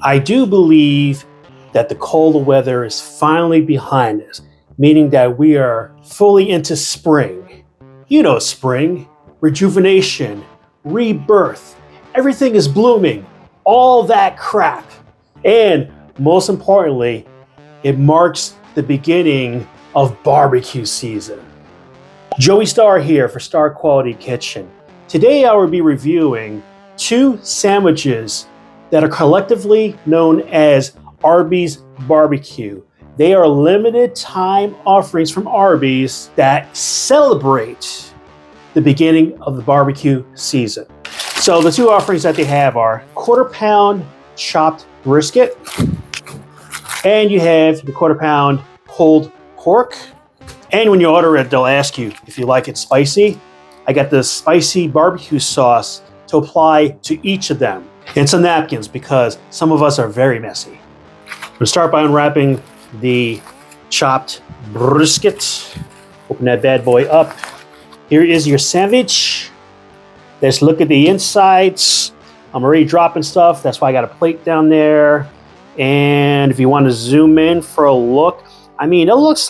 I do believe that the cold weather is finally behind us, meaning that we are fully into spring. You know, spring, rejuvenation, rebirth, everything is blooming, all that crap. And most importantly, it marks the beginning of barbecue season. Joey Starr here for Star Quality Kitchen. Today I will be reviewing two sandwiches that are collectively known as Arby's BBQ. They are limited time offerings from Arby's that celebrate the beginning of the barbecue season. So the two offerings that they have are quarter-pound chopped brisket, and you have the quarter-pound pulled pork. And when you order it, they'll ask you if you like it spicy. I got the spicy barbecue sauce to apply to each of them, and some napkins because some of us are very messy. I'm gonna start by unwrapping the chopped brisket. Open that bad boy up. Here is your sandwich. Let's look at the insides. I'm already dropping stuff. That's why I got a plate down there. And if you want to zoom in for a look, I mean, it looks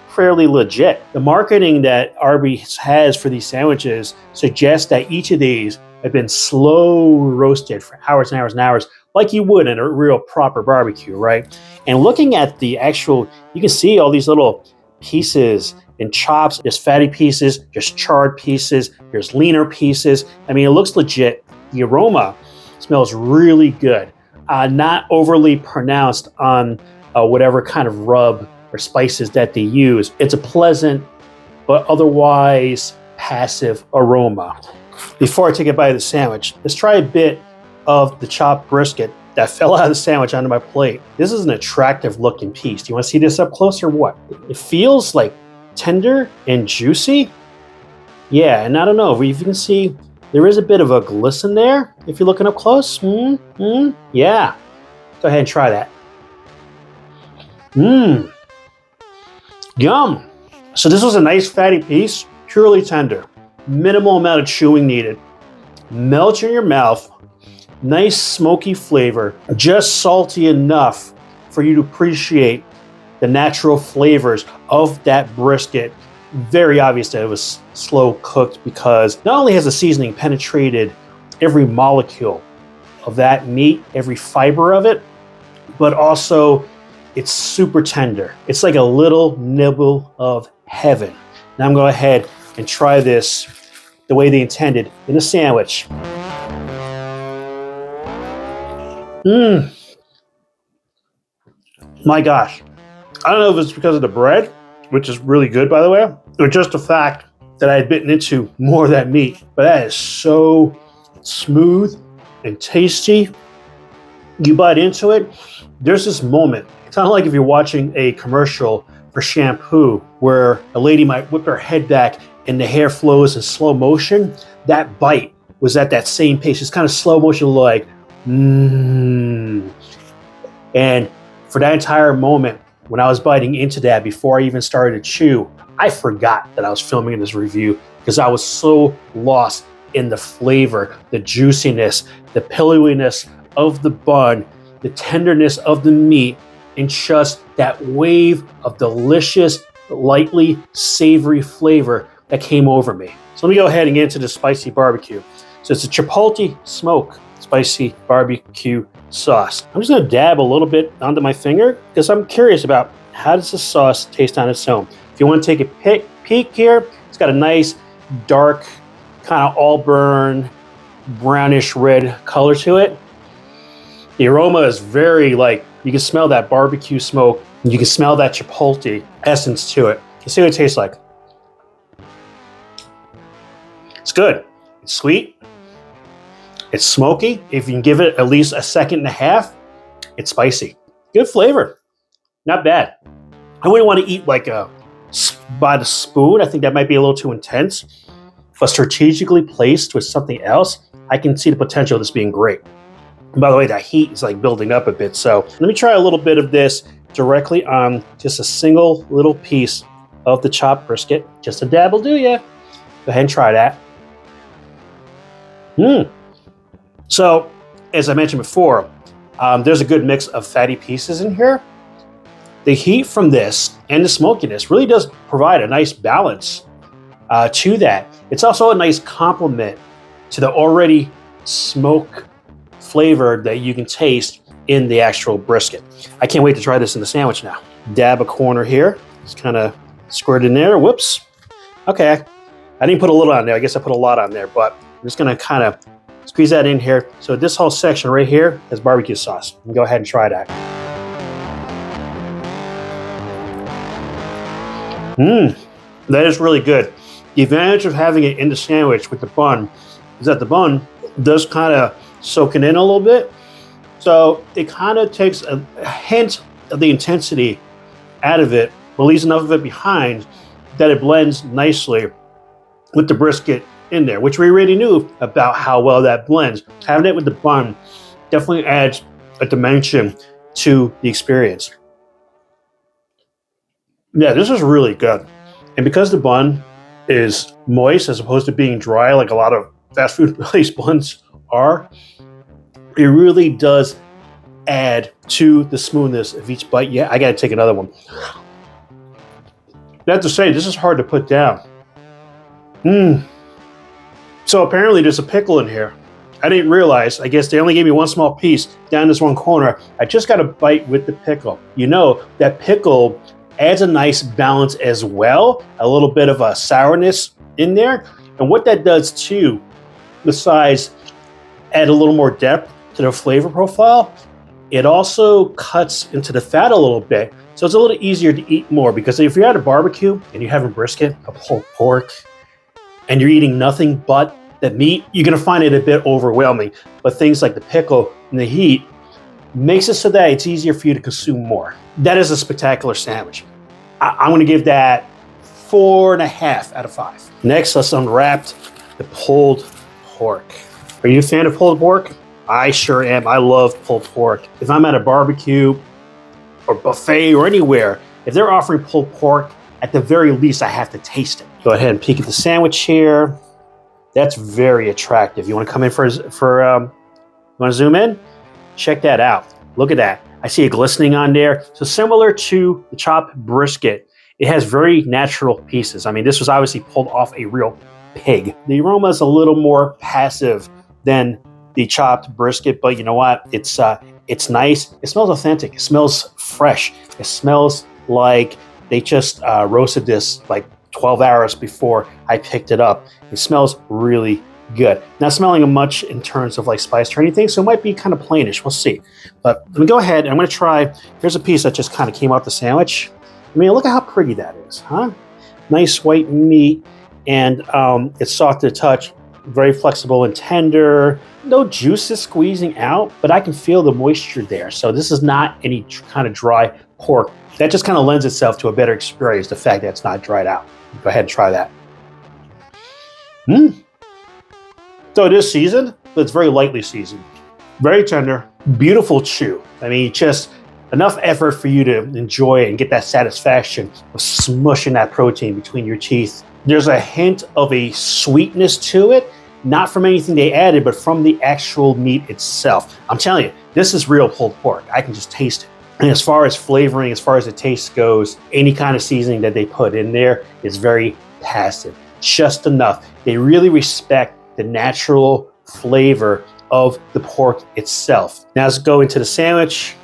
fairly legit. The marketing that Arby's has for these sandwiches suggests that each of these have been slow roasted for hours and hours and hours, like you would in a real proper barbecue, right? And looking at the actual, you can see all these little pieces and chops. There's fatty pieces, there's charred pieces, there's leaner pieces. I mean, it looks legit. The aroma smells really good. Not overly pronounced on whatever kind of rub or spices that they use. It's a pleasant, but otherwise passive aroma. Before I take a bite of the sandwich, let's try a bit of the chopped brisket that fell out of the sandwich onto my plate. This is an attractive looking piece. Do you want to see this up close or what? It feels like tender and juicy. Yeah, and I don't know if you can see, there is a bit of a glisten there if you're looking up close. Yeah. Go ahead and try that. Yum. So this was a nice fatty piece, purely tender. Minimal amount of chewing needed. Melts in your mouth. Nice smoky flavor. Just salty enough for you to appreciate the natural flavors of that brisket. Very obvious that it was slow cooked because not only has the seasoning penetrated every molecule of that meat, every fiber of it, but also it's super tender. It's like a little nibble of heaven. Now I'm going to go ahead and try this the way they intended in a sandwich. My gosh. I don't know if it's because of the bread, which is really good, by the way, or just the fact that I had bitten into more of that meat. But that is so smooth and tasty. You bite into it, there's this moment. It's kind of like if you're watching a commercial for shampoo where a lady might whip her head back and the hair flows in slow motion. That bite was at that same pace. It's kind of slow motion, like, And for that entire moment, when I was biting into that before I even started to chew, I forgot that I was filming this review because I was so lost in the flavor, the juiciness, the pillowiness of the bun, the tenderness of the meat, and just that wave of delicious, lightly savory flavor that came over me. So let me go ahead and get into the spicy barbecue. So it's a chipotle smoke spicy barbecue sauce. I'm just gonna dab a little bit onto my finger because I'm curious about how does the sauce taste on its own. If you want to take a peek here, it's got a nice dark kind of auburn brownish red color to it. The aroma is very you can smell that barbecue smoke. You can smell that chipotle essence to it. Let's see what it tastes like. It's good. It's sweet. It's smoky. If you can give it at least a second and a half, it's spicy. Good flavor. Not bad. I wouldn't want to eat by the spoon. I think that might be a little too intense. But strategically placed with something else, I can see the potential of this being great. And by the way, that heat is building up a bit. So let me try a little bit of this directly on just a single little piece of the chopped brisket. Just a dab will do ya. Go ahead and try that. So, as I mentioned before, There's a good mix of fatty pieces in here. The heat from this and the smokiness really does provide a nice balance to that. It's also a nice complement to the already smoke flavor that you can taste in the actual brisket. I can't wait to try this in the sandwich now. Dab a corner here. Just kind of squirt in there. Whoops. Okay. I didn't put a little on there. I guess I put a lot on there, but I'm just going to kind of squeeze that in here. So this whole section right here has barbecue sauce. You can go ahead and try that. That is really good. The advantage of having it in the sandwich with the bun is that the bun does kind of soak it in a little bit. So it kind of takes a hint of the intensity out of it, but leaves enough of it behind that it blends nicely with the brisket in there, which we already knew about how well that blends. Having it with the bun definitely adds a dimension to the experience. Yeah, this is really good. And because the bun is moist as opposed to being dry like a lot of fast food place buns are, it really does add to the smoothness of each bite. Yeah, I gotta take another one. I have to say, this is hard to put down. So apparently there's a pickle in here. I didn't realize. I guess they only gave me one small piece down this one corner. I just got a bite with the pickle. You know, that pickle adds a nice balance as well. A little bit of a sourness in there. And what that does too, besides add a little more depth to the flavor profile, it also cuts into the fat a little bit. So it's a little easier to eat more, because if you're at a barbecue and you're having brisket, a pulled pork, and you're eating nothing but the meat, you're gonna find it a bit overwhelming. But things like the pickle and the heat makes it so that it's easier for you to consume more. That is a spectacular sandwich. I'm gonna give that 4.5 out of 5. Next, let's unwrap the pulled pork. Are you a fan of pulled pork? I sure am. I love pulled pork. If I'm at a barbecue or buffet or anywhere, if they're offering pulled pork, at the very least, I have to taste it. Go ahead and peek at the sandwich here. That's very attractive. You want to come in you want to zoom in? Check that out. Look at that. I see it glistening on there. So similar to the chopped brisket, it has very natural pieces. I mean, this was obviously pulled off a real pig. The aroma is a little more passive than the chopped brisket, but you know what? It's nice. It smells authentic. It smells fresh. It smells like they just roasted this like 12 hours before I picked it up. It smells really good. Not smelling much in terms of like spice or anything, so it might be kind of plainish. We'll see. But let me go ahead and I'm going to try. Here's a piece that just kind of came out the sandwich. I mean, look at how pretty that is, huh? Nice white meat, and it's soft to the touch, very flexible and tender. No juices squeezing out, but I can feel the moisture there. So this is not any kind of dry pork. That just kind of lends itself to a better experience, the fact that it's not dried out. Go ahead and try that. So it is seasoned, but it's very lightly seasoned. Very tender, beautiful chew. I mean, just enough effort for you to enjoy it and get that satisfaction of smushing that protein between your teeth. There's a hint of a sweetness to it, not from anything they added, but from the actual meat itself. I'm telling you, this is real pulled pork. I can just taste it. And as far as flavoring, as far as the taste goes, any kind of seasoning that they put in there is very passive, just enough. They really respect the natural flavor of the pork itself. Now let's go into the sandwich.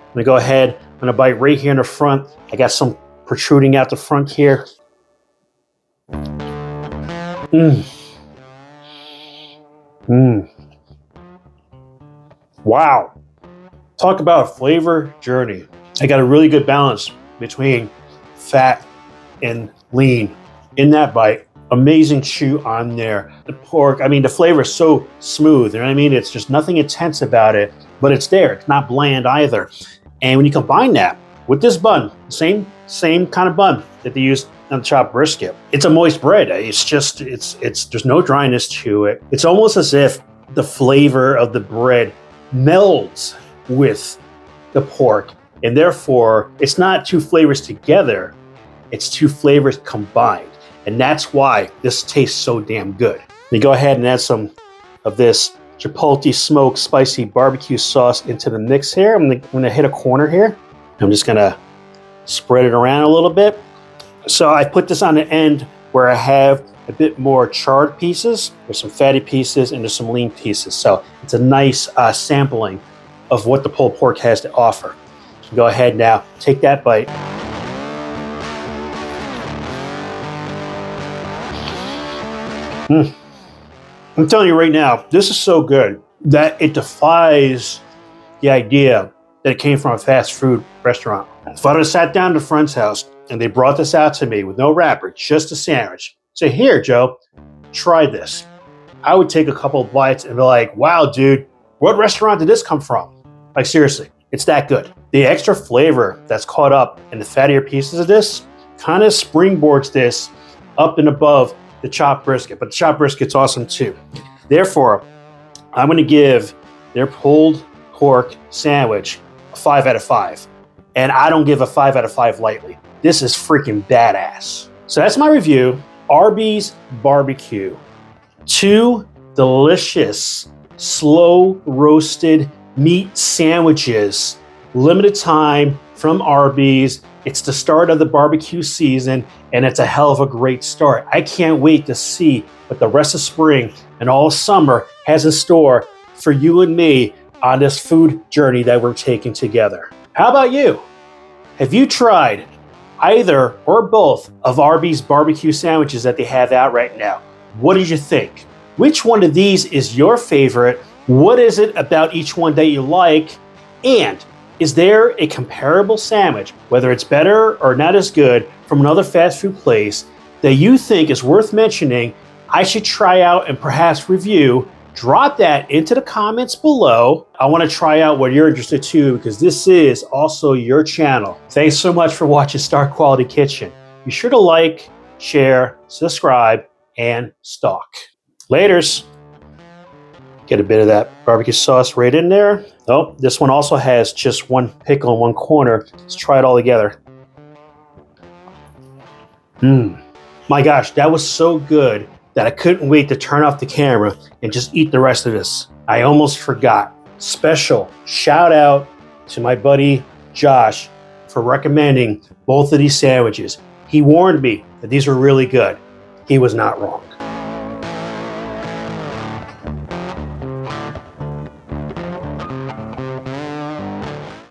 I'm gonna go ahead, I'm gonna bite right here in the front. I got some protruding out the front here. Wow. Talk about a flavor journey. I got a really good balance between fat and lean in that bite. Amazing chew on there. The pork, I mean, the flavor is so smooth, you know what I mean? It's just nothing intense about it, but it's there. It's not bland either. And when you combine that with this bun, same kind of bun that they use on the chopped brisket, it's a moist bread. It's just, there's no dryness to it. It's almost as if the flavor of the bread melds with the pork, and therefore it's not two flavors together, it's two flavors combined. And that's why this tastes so damn good. Let me go ahead and add some of this chipotle smoked spicy barbecue sauce into the mix here. I'm gonna hit a corner here. I'm just gonna spread it around a little bit. So I put this on the end where I have a bit more charred pieces. There's some fatty pieces and there's some lean pieces. So it's a nice sampling of what the pulled pork has to offer. So go ahead now, take that bite. I'm telling you right now, this is so good that it defies the idea that it came from a fast food restaurant. If I would have sat down at a friend's house and they brought this out to me with no wrapper, just a sandwich, say, here, Joe, try this. I would take a couple of bites and be like, wow, dude, what restaurant did this come from? Like, seriously, it's that good. The extra flavor that's caught up in the fattier pieces of this kind of springboards this up and above the chopped brisket, but the chopped brisket's awesome too. Therefore, I'm gonna give their pulled pork sandwich a 5 out of 5. And I don't give a 5 out of 5 lightly. This is freaking badass. So that's my review. Arby's BBQ. 2 delicious, slow roasted meat sandwiches. Limited time from Arby's. It's the start of the barbecue season, and it's a hell of a great start. I can't wait to see what the rest of spring and all summer has in store for you and me on this food journey that we're taking together. How about you? Have you tried either or both of Arby's barbecue sandwiches that they have out right now? What did you think? Which one of these is your favorite? What is it about each one that you like? And is there a comparable sandwich, whether it's better or not as good, from another fast food place that you think is worth mentioning, I should try out and perhaps review? Drop that into the comments below. I want to try out what you're interested to, because this is also your channel. Thanks so much for watching Star Quality Kitchen. Be sure to like, share, subscribe, and stalk. Laters. Get a bit of that barbecue sauce right in there. Oh, this one also has just one pickle in one corner. Let's try it all together. My gosh, that was so good that I couldn't wait to turn off the camera and just eat the rest of this. I almost forgot. Special shout out to my buddy Josh for recommending both of these sandwiches. He warned me that these were really good. He was not wrong.